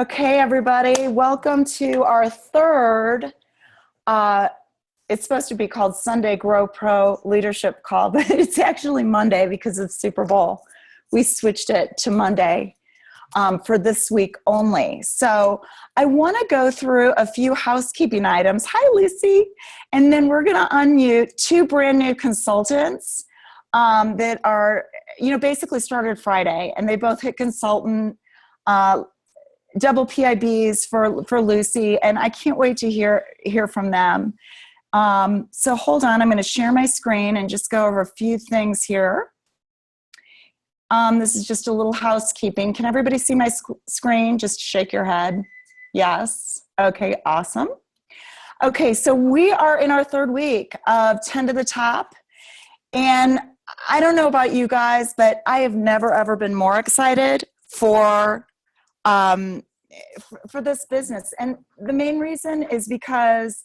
Okay, everybody, welcome to our third, it's supposed to be called Sunday Grow Pro Leadership Call, but it's actually Monday because of Super Bowl. We switched it to Monday for this week only. So I want to go through a few housekeeping items. Hi, Lucy. And then we're going to unmute two brand new consultants that are, basically started Friday, and they both hit consultant double PIBs for Lucy, and I can't wait to hear from them. So hold on, I'm going to share my screen and just go over a few things here. This is just a little housekeeping. Can everybody see my screen? Just shake your head. Yes. Okay, awesome. Okay, so we are in our third week of 10 to the top, and I don't know about you guys, but I have never ever been more excited for this business. And the main reason is because,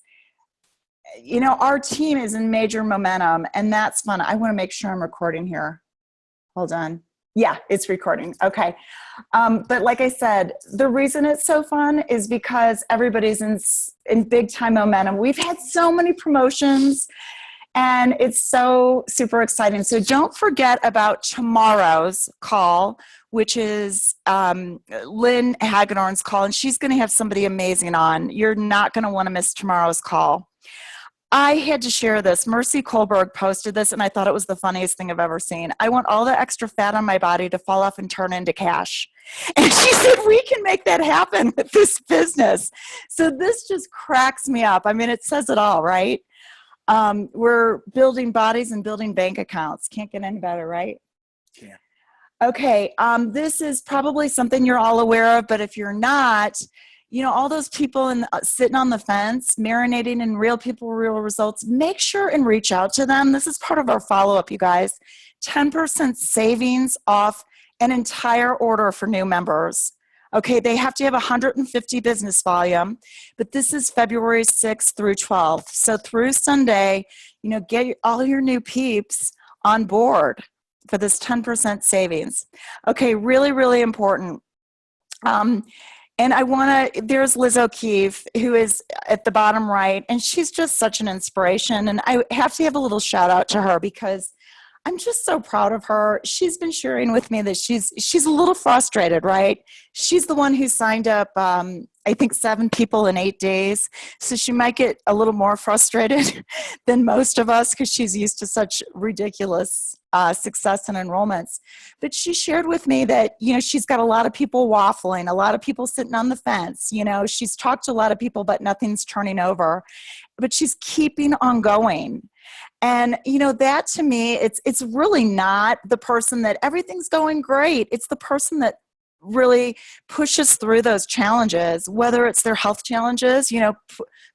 our team is in major momentum, and that's fun. I want to make sure I'm recording here. Hold on. Yeah, it's recording. Okay. But like I said, the reason it's so fun is because everybody's in big time momentum. We've had so many promotions, and it's so super exciting. So don't forget about tomorrow's call, which is Lynn Hagedorn's call, and she's going to have somebody amazing on. You're not going to want to miss tomorrow's call. I had to share this. Mercy Kohlberg posted this, and I thought it was the funniest thing I've ever seen. I want all the extra fat on my body to fall off and turn into cash. And she said, we can make that happen with this business. So this just cracks me up. I mean, it says it all, right? We're building bodies and building bank accounts. Can't get any better, right? Yeah. Okay, this is probably something you're all aware of, but if you're not, all those people sitting on the fence, marinating in real people, real results, make sure and reach out to them. This is part of our follow-up, you guys. 10% savings off an entire order for new members. Okay, they have to have 150 business volume, but this is February 6th through 12th. So through Sunday, get all your new peeps on board for this 10% savings. Okay, really, really important. And there's Liz O'Keefe, who is at the bottom right, and she's just such an inspiration. And I have to have a little shout out to her because I'm just so proud of her. She's been sharing with me that she's a little frustrated, right? She's the one who signed up, I think 7 people in 8 days. So she might get a little more frustrated than most of us because she's used to such ridiculous success and enrollments. But she shared with me that, she's got a lot of people waffling, a lot of people sitting on the fence. She's talked to a lot of people, but nothing's turning over. But she's keeping on going. And, that to me, it's really not the person that everything's going great. It's the person that really pushes through those challenges, whether it's their health challenges,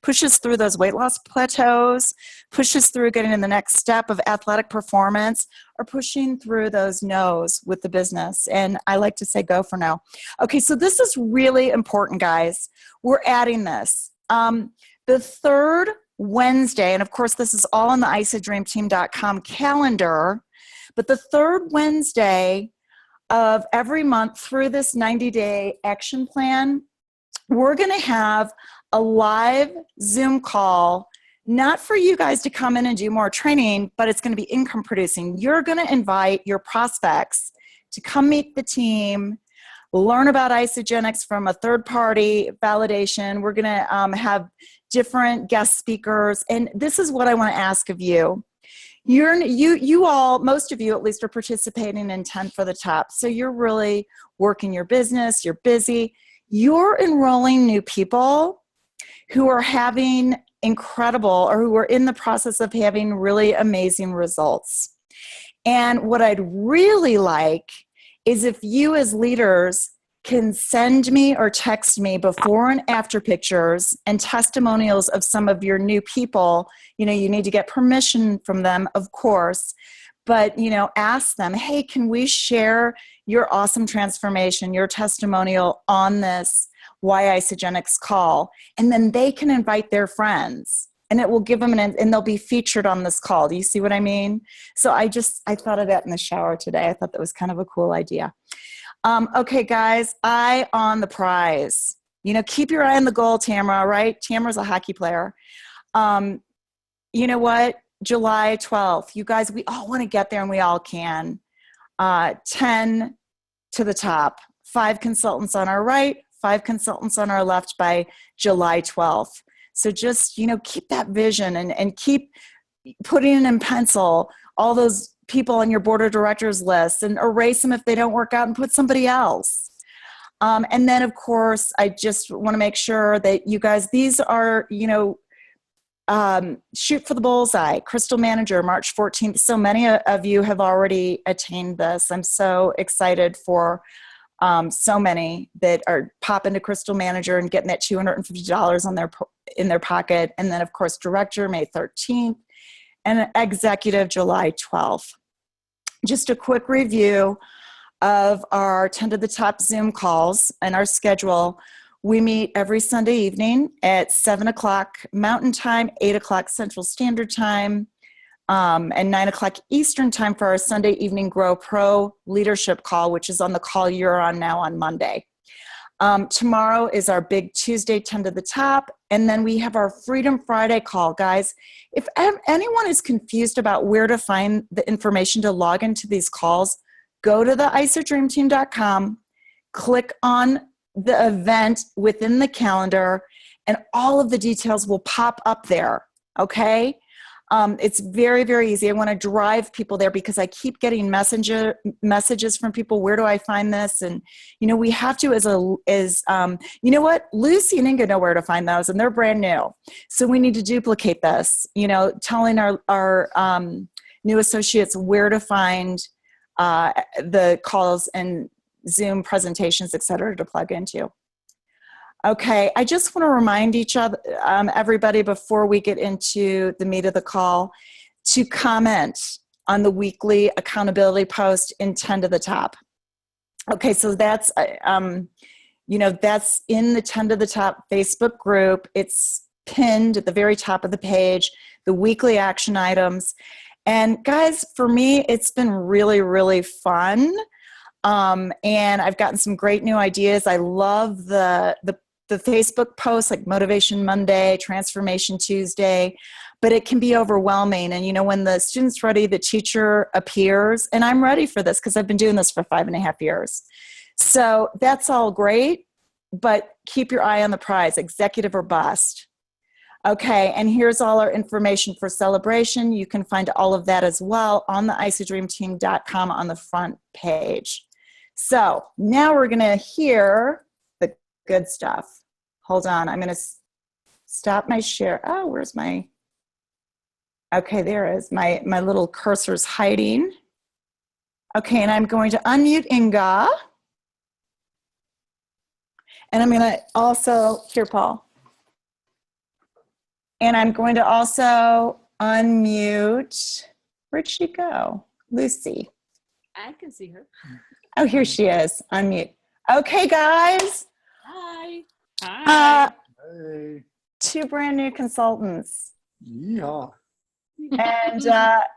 pushes through those weight loss plateaus, pushes through getting in the next step of athletic performance, or pushing through those no's with the business. And I like to say go for no. Okay, so this is really important, guys. We're adding this. The third Wednesday, and of course this is all on the ISADreamTeam.com calendar, but the third Wednesday of every month through this 90-day action plan, we're going to have a live Zoom call, not for you guys to come in and do more training, but it's going to be income producing. You're going to invite your prospects to come meet the team, learn about Isagenix from a third-party validation. We're going to have different guest speakers, and this is what I want to ask of you. You all, most of you at least, are participating in 10 for the top. So you're really working your business, you're busy. You're enrolling new people who are having incredible, or who are in the process of having really amazing results. And what I'd really like is if you as leaders can send me or text me before and after pictures and testimonials of some of your new people. You need to get permission from them, of course, but, ask them, hey, can we share your awesome transformation, your testimonial on this Why Isagenix call? And then they can invite their friends, and it will give them and they'll be featured on this call. Do you see what I mean? So I thought of that in the shower today. I thought that was kind of a cool idea. Okay, guys, eye on the prize. You know, keep your eye on the goal, Tamara, right? Tamara's a hockey player. Um, you know what? July 12th. You guys, we all want to get there and we all can. 10 to the top. 5 consultants on our right, 5 consultants on our left by July 12th. So just, you know, keep that vision and keep putting in pencil all those people on your board of directors list and erase them if they don't work out and put somebody else. And then, of course, I just want to make sure that you guys, these are, you know, shoot for the bullseye. Crystal Manager, March 14th. So many of you have already attained this. I'm so excited for so many that are popping to Crystal Manager and getting that $250 in their pocket. And then, of course, Director, May 13th, and Executive, July 12th. Just a quick review of our 10 to the top Zoom calls and our schedule. We meet every Sunday evening at 7 o'clock Mountain Time, 8 o'clock Central Standard Time, and 9 o'clock Eastern Time for our Sunday evening Grow Pro leadership call, which is on the call you're on now on Monday. Tomorrow is our big Tuesday 10 to the top, and then we have our Freedom Friday call. Guys, if anyone is confused about where to find the information to log into these calls, go to the isodreamteam.com, click on the event within the calendar, and all of the details will pop up there, okay? It's very, very easy. I want to drive people there because I keep getting messages from people. Where do I find this? And, you know, we have to you know what? Lucy and Inga know where to find those, and they're brand new. So we need to duplicate this, you know, telling our new associates where to find the calls and Zoom presentations, et cetera, to plug into. Okay, I just want to remind everybody before we get into the meat of the call to comment on the weekly accountability post in 10 to the top. Okay, so that's, you know, that's in the 10 to the top Facebook group. It's pinned at the very top of the page, the weekly action items. And guys, for me, it's been really, really fun. And I've gotten some great new ideas. I love the Facebook posts like Motivation Monday, Transformation Tuesday, but it can be overwhelming. And, you know, when the student's ready, the teacher appears, and I'm ready for this because I've been doing this for 5.5 years. So that's all great, but keep your eye on the prize, executive or bust. Okay, and here's all our information for celebration. You can find all of that as well on the isodreamteam.com on the front page. So now we're going to hear the good stuff. Hold on, I'm going to stop my share. Oh, where's my, okay, there is. My little cursor's hiding. Okay, and I'm going to unmute Inga. And I'm going to also, here, Paul. And I'm going to also unmute, where'd she go? Lucy. I can see her. Oh, here she is. Unmute. Okay, guys. Hi. Hi. Hey. 2 brand new consultants. Yeehaw. And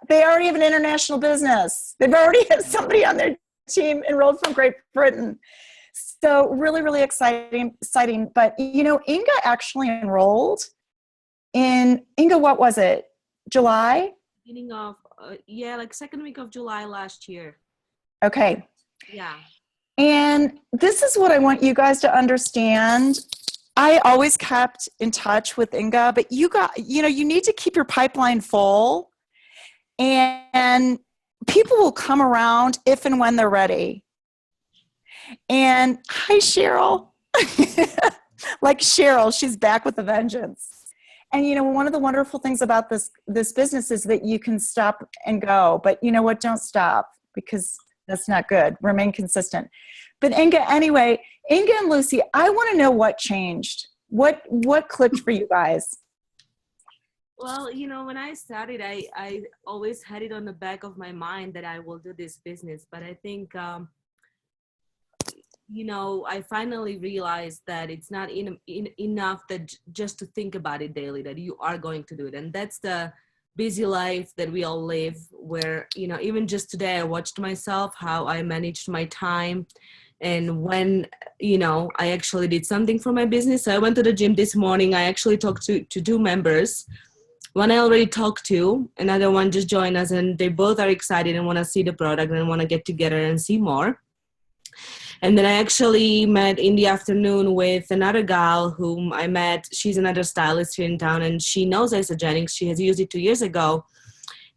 they already have an international business. They've already had somebody on their team enrolled from Great Britain. So really, really exciting. But, you know, Inga actually enrolled in, Inga, what was it? July? Beginning of, yeah, like second week of July last year. Okay. Yeah. And this is what I want you guys to understand. I always kept in touch with Inga, but you need to keep your pipeline full, and people will come around if and when they're ready. And hi, Cheryl. Like Cheryl, she's back with a vengeance. And you know, one of the wonderful things about this business is that you can stop and go, but you know what? Don't stop, because that's not good. Remain consistent. But Inga, anyway, Inga and Lucy, I want to know what changed. What clicked for you guys? Well, you know, when I started, I always had it on the back of my mind that I will do this business. But I think, you know, I finally realized that it's not enough that just to think about it daily, that you are going to do it. And that's the busy life that we all live, where, you know, even just today I watched myself, how I managed my time, And when, I actually did something for my business. So I went to the gym this morning. I actually talked to two members. One I already talked to, another one just joined us, and they both are excited and want to see the product and want to get together and see more. And then I actually met in the afternoon with another gal whom I met. She's another stylist here in town, and she knows Isogenics. She has used it 2 years ago.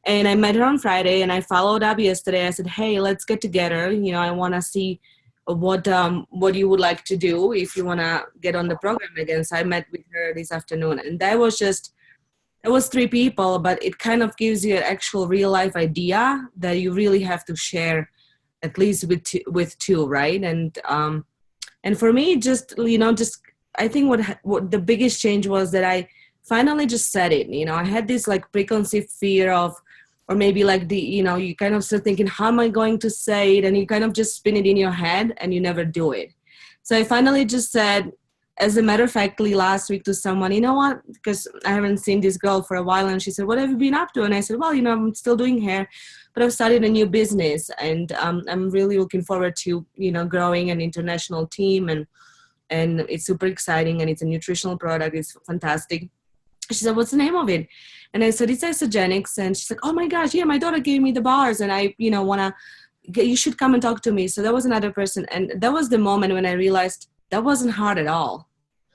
And I met her on Friday, and I followed up yesterday. I said, hey, let's get together. I want to see what you would like to do if you want to get on the program again. So I met with her this afternoon, and it was 3 people, but it kind of gives you an actual real life idea that you really have to share at least with two, right? And for me, just I think what the biggest change was that I finally just said it. I had this like preconceived fear of, or maybe like you kind of start thinking, how am I going to say it? And you kind of just spin it in your head and you never do it. So I finally just said, as a matter of fact, last week to someone, you know what, because I haven't seen this girl for a while, and she said, what have you been up to? And I said, well, I'm still doing hair, but I've started a new business, and I'm really looking forward to, growing an international team, and it's super exciting, and it's a nutritional product. It's fantastic. She said, what's the name of it? And I said, it's Isogenics. And she's like, oh my gosh, yeah, my daughter gave me the bars, and I, you should come and talk to me. So that was another person. And that was the moment when I realized that wasn't hard at all.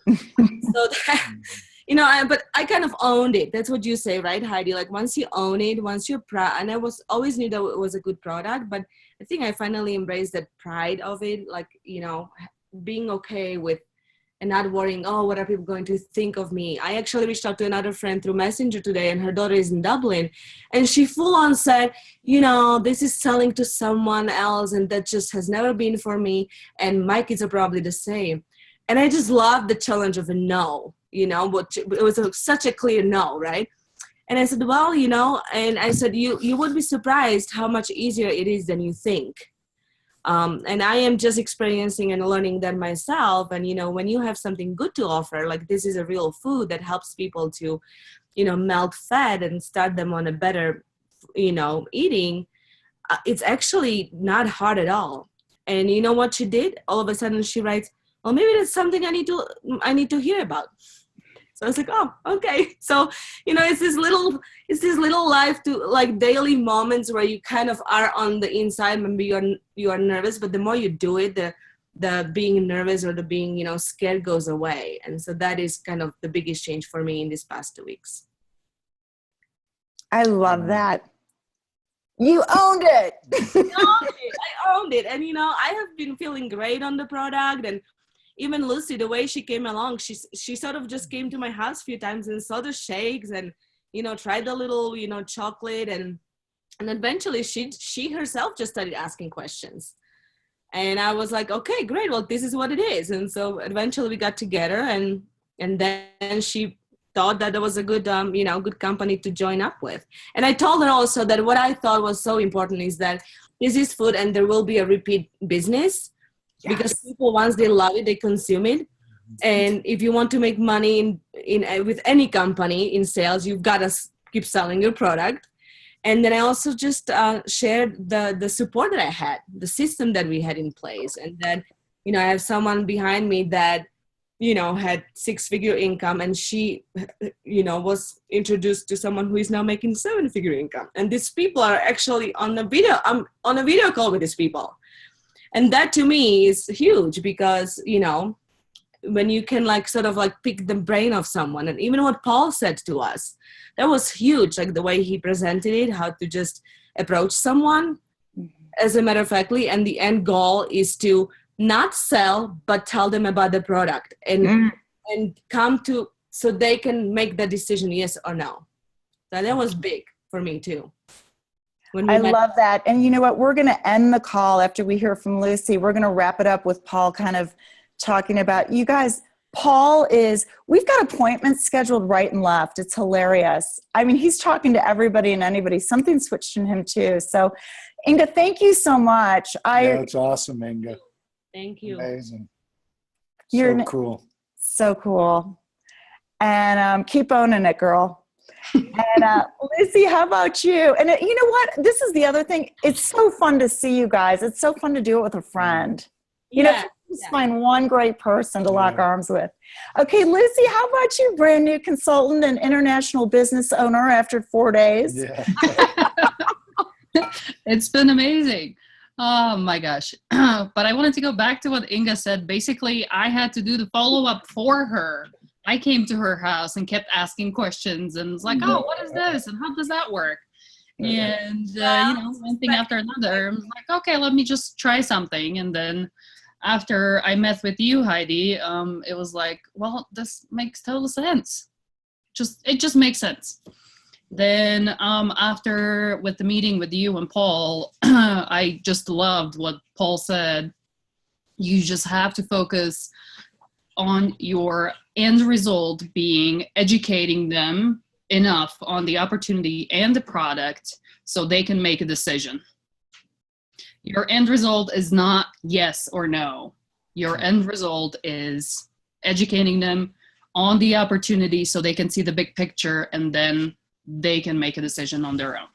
So that, but I kind of owned it. That's what you say, right, Heidi? Like once you own it, once you're proud, and I always knew that it was a good product, but I think I finally embraced that pride of it, like, being okay with and not worrying, oh, what are people going to think of me? I actually reached out to another friend through Messenger today, and her daughter is in Dublin, and she full on said, this is selling to someone else, and that just has never been for me, and my kids are probably the same. And I just loved the challenge of a no, but it was such a clear no, right? And I said, well, and I said, you would be surprised how much easier it is than you think. And I am just experiencing and learning that myself. And, when you have something good to offer, like this is a real food that helps people to, melt fat and start them on a better, eating, it's actually not hard at all. And you know what she did? All of a sudden she writes, well, maybe that's something I need to hear about. So I was like, oh, okay. So, it's this little life to like daily moments where you kind of are on the inside. Maybe you are nervous, but the more you do it, the being nervous or the being, scared goes away. And so that is kind of the biggest change for me in these past 2 weeks. I love that. You owned it. I owned it. And, I have been feeling great on the product. And even Lucy, the way she came along, she sort of just came to my house a few times and saw the shakes and, tried the little, chocolate. And eventually she herself just started asking questions. And I was like, okay, great. Well, this is what it is. And so eventually we got together, and then she thought that was a good, good company to join up with. And I told her also that what I thought was so important is that this is food and there will be a repeat business. Yes. Because people, once they love it, they consume it. And if you want to make money in with any company in sales, you've got to keep selling your product. And then I also just shared the support that I had, the system that we had in place. And then, I have someone behind me that, had 6-figure income, and she, was introduced to someone who is now making 7-figure income. And these people are actually on a video call with these people. And that to me is huge because, when you can like sort of like pick the brain of someone, and even what Paul said to us, that was huge. Like the way he presented it, how to just approach someone as a matter of factly. And the end goal is to not sell, but tell them about the product and come to, so they can make the decision, yes or no. So that was big for me too. I love that. And you know what? We're going to end the call after we hear from Lucy. We're going to wrap it up with Paul kind of talking about, you guys, we've got appointments scheduled right and left. It's hilarious. I mean, he's talking to everybody and anybody. Something switched in him too. So Inga, thank you so much. It's awesome, Inga. Thank you. Amazing. You're cool. So cool. And keep owning it, girl. And Lucy, how about you? And you know what? This is the other thing. It's so fun to see you guys. It's so fun to do it with a friend. You know, Yeah. just find one great person to lock Yeah. arms with. Okay, Lucy, how about you, brand new consultant and international business owner after 4 days? Yeah. It's been amazing. Oh my gosh. But I wanted to go back to what Inga said. Basically, I had to do the follow-up for her. I came to her house and kept asking questions and was like, oh, what is this? And how does that work? And, one thing after another, I was like, okay, let me just try something. And then after I met with you, Heidi, it was like, well, this makes total sense. It just makes sense. Then after with the meeting with you and Paul, I just loved what Paul said. You just have to focus on your end result being educating them enough on the opportunity and the product so they can make a decision. Your end result is not yes or no. Your end result is educating them on the opportunity so they can see the big picture and then they can make a decision on their own.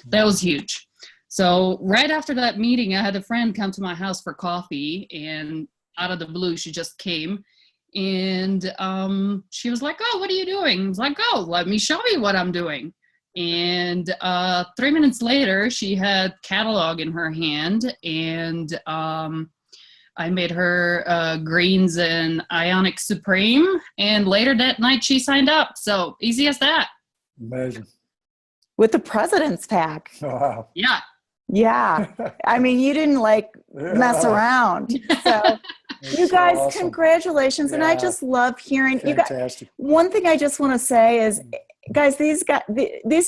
That was huge. So right after that meeting, I had a friend come to my house for coffee, and out of the blue, she just came. And she was like, oh, what are you doing? I was like, oh, let me show you what I'm doing. And 3 minutes later, she had catalog in her hand, and I made her greens and Ionic Supreme. And later that night, she signed up. So easy as that. Amazing. With the President's Pack. Wow. Yeah. Yeah. I mean, you didn't mess around. So you guys, awesome. congratulations. And I Yeah. just love hearing you guys. Fantastic. One thing I just want to say is, guys, these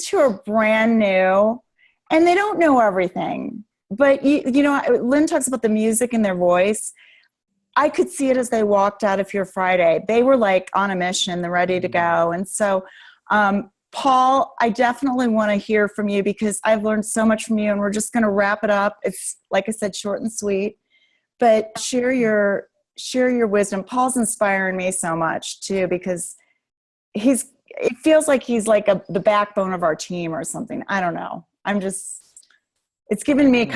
two are brand new and they don't know everything. But, Lynn talks about the music in their voice. I could see it as they walked out of here Friday. They were like on a mission, they're ready to go. And so, Paul, I definitely want to hear from you because I've learned so much from you, and we're just going to wrap it up. It's, like I said, short and sweet, but share your wisdom. Paul's inspiring me so much too, because it feels like he's like the backbone of our team or something. I don't know. It's given me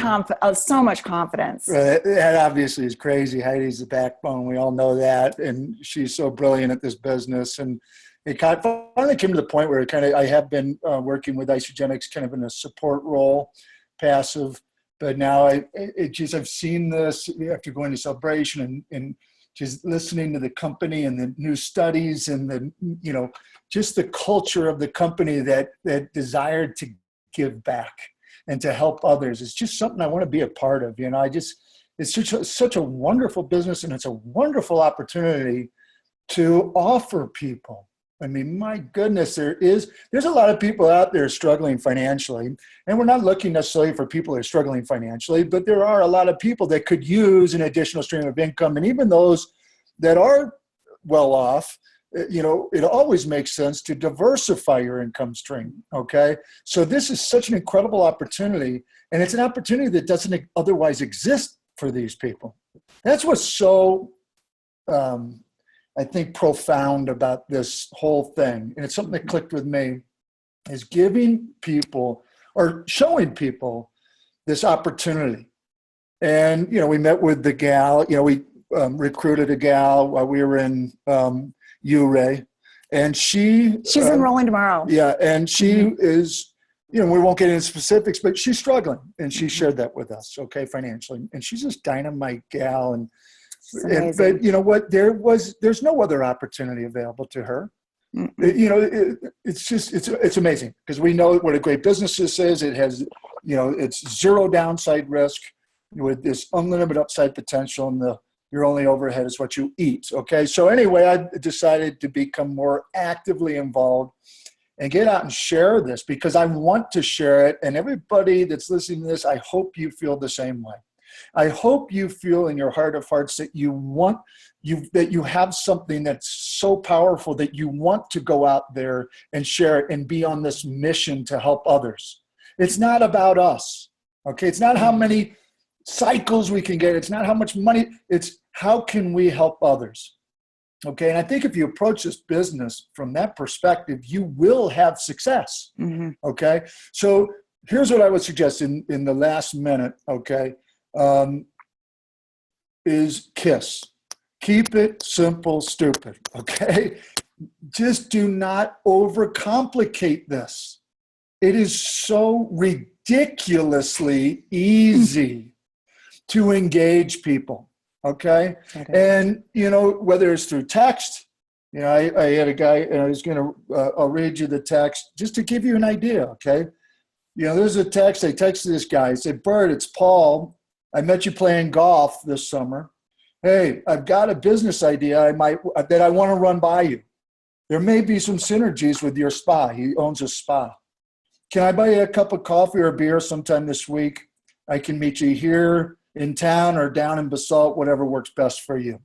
so much confidence. That obviously is crazy. Heidi's the backbone. We all know that. And she's so brilliant at this business. And it finally came to the point where I have been working with Isogenics kind of in a support role, passive. But now I've seen this after going to Celebration and just listening to the company and the new studies and just the culture of the company that desired to give back and to help others. It's just something I want to be a part of. It's such a wonderful business, and it's a wonderful opportunity to offer people. I mean, my goodness, there's a lot of people out there struggling financially, and we're not looking necessarily for people who are struggling financially, but there are a lot of people that could use an additional stream of income. And even those that are well off, it always makes sense to diversify your income stream. Okay. So this is such an incredible opportunity, and it's an opportunity that doesn't otherwise exist for these people. That's what's so, I think, profound about this whole thing. And it's something that clicked with me, is giving people or showing people this opportunity. And, we met with the gal, we recruited a gal while we were in URA, and she's enrolling tomorrow. Yeah. And she is, we won't get into specifics, but she's struggling, and she shared that with us. Okay. Financially. And she's this dynamite gal. But you know what? There's no other opportunity available to her. It's amazing, because we know what a great business this is. It has, it's zero downside risk with this unlimited upside potential, and your only overhead is what you eat. Okay. So anyway, I decided to become more actively involved and get out and share this, because I want to share it. And everybody that's listening to this, I hope you feel the same way. I hope you feel in your heart of hearts that that you have something that's so powerful that you want to go out there and share it and be on this mission to help others. It's not about us. Okay. It's not how many cycles we can get. It's not how much money. It's how can we help others? Okay. And I think if you approach this business from that perspective, you will have success. Mm-hmm. Okay. So here's what I would suggest in the last minute. Okay. is KISS. Keep it simple, stupid, okay? Just do not overcomplicate this. It is so ridiculously easy to engage people, okay? And, you know, whether it's through text, you know, I had a guy, and I was going to, I'll read you the text just to give you an idea, okay? You know, there's a text, I texted this guy, I said, Bert, it's Paul. I met you playing golf this summer. Hey, I've got a business idea that I want to run by you. There may be some synergies with your spa. He owns a spa. Can I buy you a cup of coffee or a beer sometime this week? I can meet you here in town or down in Basalt, whatever works best for you.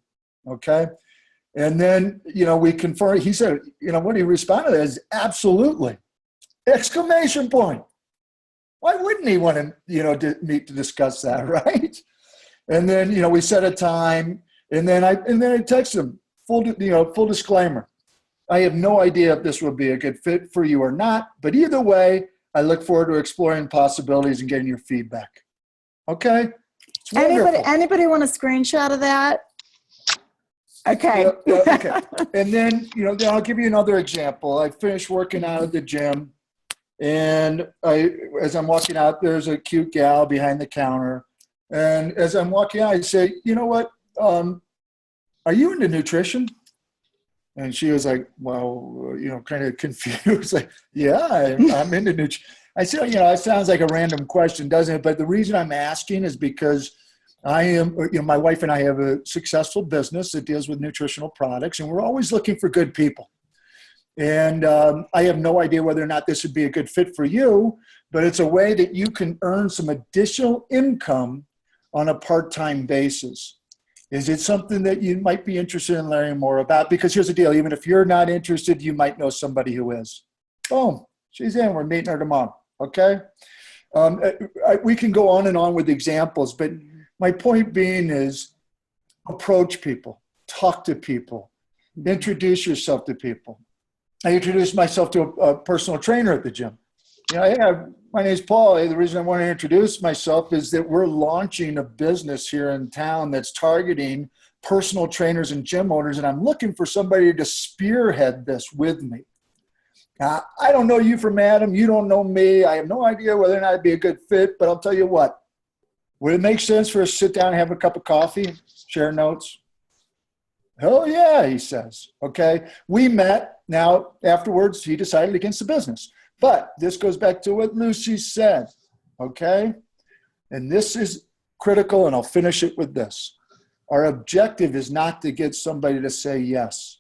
Okay? And then, you know, we confirmed, he said, you know, what he responded is absolutely. Exclamation point. Why wouldn't he want to, you know, meet to discuss that, right? And then, you know, we set a time, and then I texted him, full disclaimer. I have no idea if this will be a good fit for you or not, but either way, I look forward to exploring possibilities and getting your feedback. Okay? It's wonderful. Anybody want a screenshot of that? Okay. Okay. And then, you know, then I'll give you another example. I finished working out at the gym, and as I'm walking out, there's a cute gal behind the counter. And as I'm walking out, I say, you know what? Are you into nutrition? And she was like, well, you know, kind of confused. Like, yeah, I'm into nutrition. I said, you know, it sounds like a random question, doesn't it? But the reason I'm asking is because my wife and I have a successful business that deals with nutritional products, and we're always looking for good people. And I have no idea whether or not this would be a good fit for you, but it's a way that you can earn some additional income on a part-time basis. Is it something that you might be interested in learning more about? Because here's the deal, even if you're not interested, you might know somebody who is. Boom, she's in, we're meeting her tomorrow, okay? We can go on and on with examples, but my point being is approach people, talk to people, introduce yourself to people. I introduced myself to a personal trainer at the gym. You know, yeah, my name's Paul. The reason I want to introduce myself is that we're launching a business here in town that's targeting personal trainers and gym owners, and I'm looking for somebody to spearhead this with me. Now, I don't know you from Adam. You don't know me. I have no idea whether or not it'd be a good fit, but I'll tell you what. Would it make sense for us to sit down and have a cup of coffee, share notes? Hell yeah, he says. Okay, we met. Now, afterwards, he decided against the business. But this goes back to what Lucy said, okay? And this is critical, and I'll finish it with this. Our objective is not to get somebody to say yes.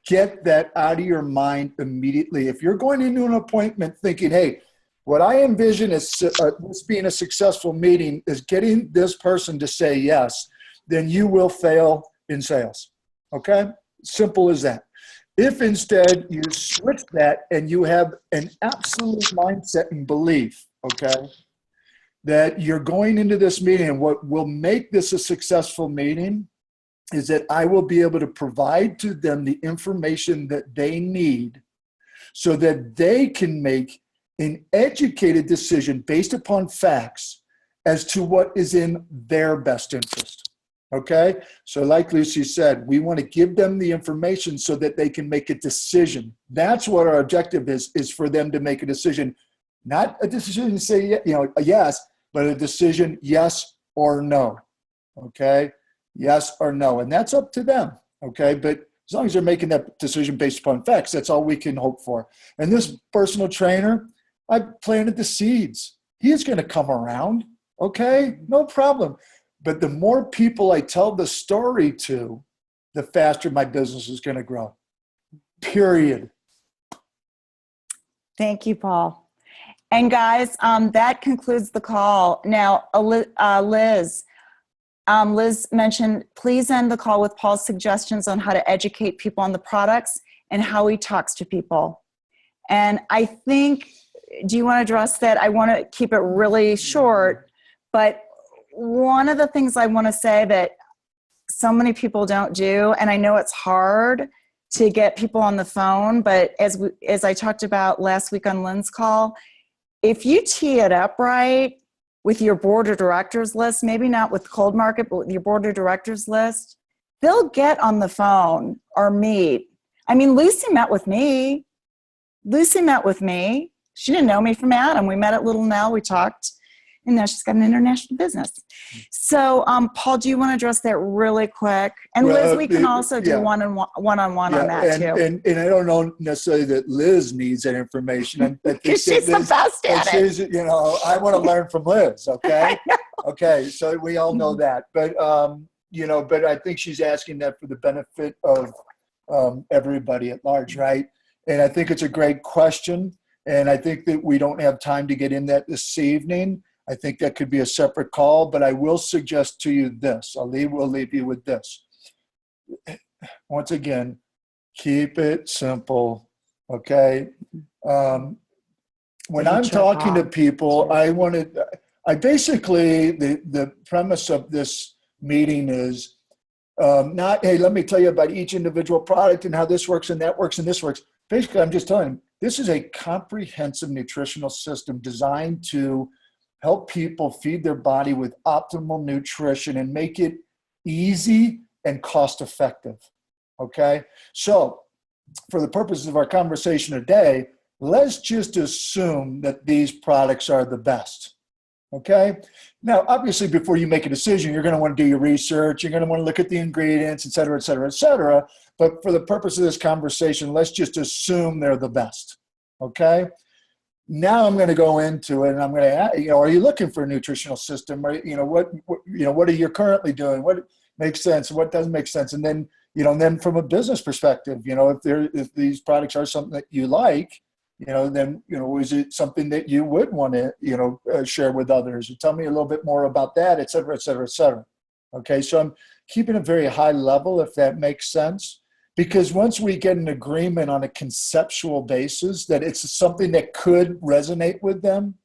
Get that out of your mind immediately. If you're going into an appointment thinking, hey, what I envision as this being a successful meeting is getting this person to say yes, then you will fail in sales, okay? Simple as that. If instead you switch that and you have an absolute mindset and belief, okay, that you're going into this meeting, and what will make this a successful meeting is that I will be able to provide to them the information that they need so that they can make an educated decision based upon facts as to what is in their best interest. Okay, so like Lucy said, we want to give them the information so that they can make a decision. That's what our objective is for them to make a decision, not a decision to say, you know, a yes, but a decision yes or no. Okay, yes or no, and that's up to them. Okay, but as long as they're making that decision based upon facts, that's all we can hope for. And this personal trainer, I planted the seeds. He's going to come around. Okay, no problem. But the more people I tell the story to, the faster my business is going to grow. Period. Thank you, Paul. And guys, that concludes the call. Now, Liz mentioned, please end the call with Paul's suggestions on how to educate people on the products and how he talks to people. And I think, do you want to address that? I want to keep it really short, but one of the things I want to say that so many people don't do, and I know it's hard to get people on the phone, but as I talked about last week on Lynn's call, if you tee it up right, with your board of directors list, maybe not with cold market, but with your board of directors list, they'll get on the phone or meet. I mean, Lucy met with me. She didn't know me from Adam. We met at Little Nell. We talked, and now she's got an international business. So, Paul, do you want to address that really quick? And Liz, we can also do one-on-one on that too. And I don't know necessarily that Liz needs that information. I think She's that the best at it. she's, you know, I want to learn from Liz. Okay. Okay. So we all know that, but you know, but I think she's asking that for the benefit of everybody at large, right? And I think it's a great question. And I think that we don't have time to get in that this evening. I think that could be a separate call, but I will suggest to you this. We'll leave you with this. Once again, keep it simple, okay? When I'm talking to people, I basically, the premise of this meeting is not, hey, let me tell you about each individual product and how this works and that works and this works. Basically, I'm just telling them, this is a comprehensive nutritional system designed to help people feed their body with optimal nutrition and make it easy and cost effective, okay? So for the purposes of our conversation today, let's just assume that these products are the best, okay? Now, obviously, before you make a decision, you're gonna wanna do your research, you're gonna wanna look at the ingredients, et cetera, et cetera, et cetera. But for the purpose of this conversation, let's just assume they're the best, okay? Now I'm going to go into it, and I'm going to ask, you know, are you looking for a nutritional system? Or, you know, what are you currently doing? What makes sense? What doesn't make sense? And then, you know, and then from a business perspective, you know, if these products are something that you like, you know, then, you know, is it something that you would want to, you know, share with others? Or tell me a little bit more about that, et cetera, et cetera, et cetera. Okay, so I'm keeping it very high level, if that makes sense. Because once we get an agreement on a conceptual basis that it's something that could resonate with them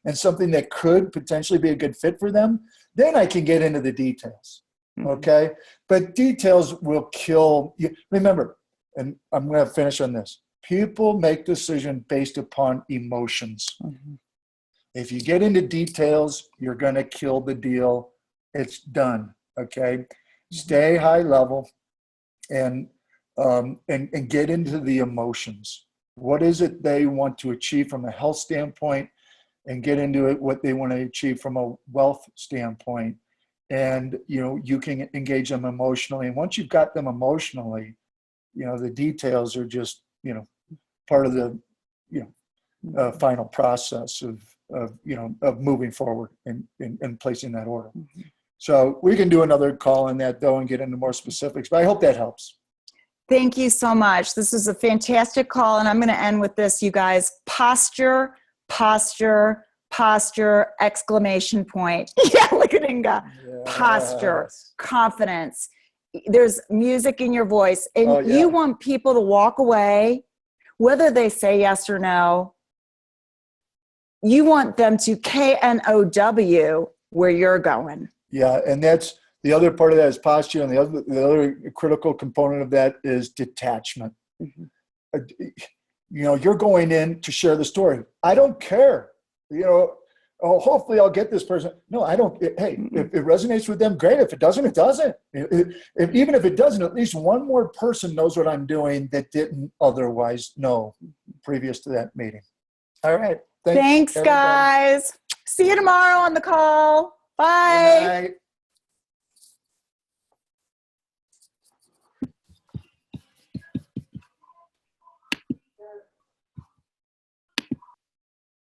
and something that could potentially be a good fit for them, then I can get into the details, okay? But details will kill you. Remember, and I'm going to finish on this, people make decisions based upon emotions. If you get into details, you're going to kill the deal. It's done, okay? Stay high level and get into the emotions. What is it they want to achieve from a health standpoint, and get into it what they want to achieve from a wealth standpoint. And, you know, you can engage them emotionally. And once you've got them emotionally, you know, the details are just, you know, part of the, you know, final process of moving forward and placing that order. So we can do another call on that though and get into more specifics, but I hope that helps. Thank you so much. This is a fantastic call, and I'm going to end with this, you guys. Posture, posture, posture, exclamation point. Yeah, look at Inga. Yes. Posture, confidence. There's music in your voice, and you want people to walk away, whether they say yes or no. You want them to KNOW where you're going. Yeah, and that's the other part of that is posture, and the other critical component of that is detachment. You know, you're going in to share the story. I don't care. You know, oh, hopefully I'll get this person. No, I don't. Hey, if it resonates with them, great. If it doesn't, it doesn't. Even if it doesn't, at least one more person knows what I'm doing that didn't otherwise know previous to that meeting. All right. Thanks guys. See you tomorrow on the call. Bye.